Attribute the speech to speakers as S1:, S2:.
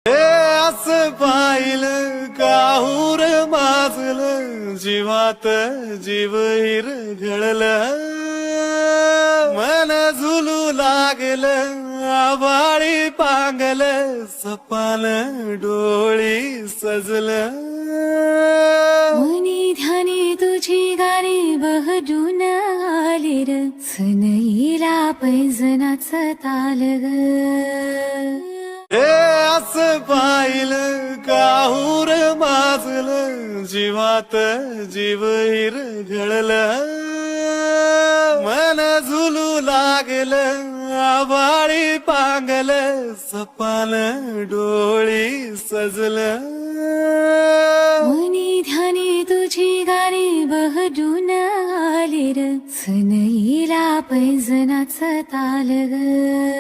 S1: असं पाहिलं काहूर माजलं जीवात जीव घडलं मन झुलू लागलं आभाळी पांगलं सपान डोळी सजलं
S2: मनी ध्यानी तुझी गाणी बहडून आले र सनईला पैजनाचं ताल ग
S1: असं पाहिलं काहूर माजलं जीवात जीव घडलं मन झुलू लागलं आभाळी पांगलं सपान डोळी सजलं
S2: मनी ध्यानी तुझी गाणी बहडून आले र सनईला पैजनाचं ताल ग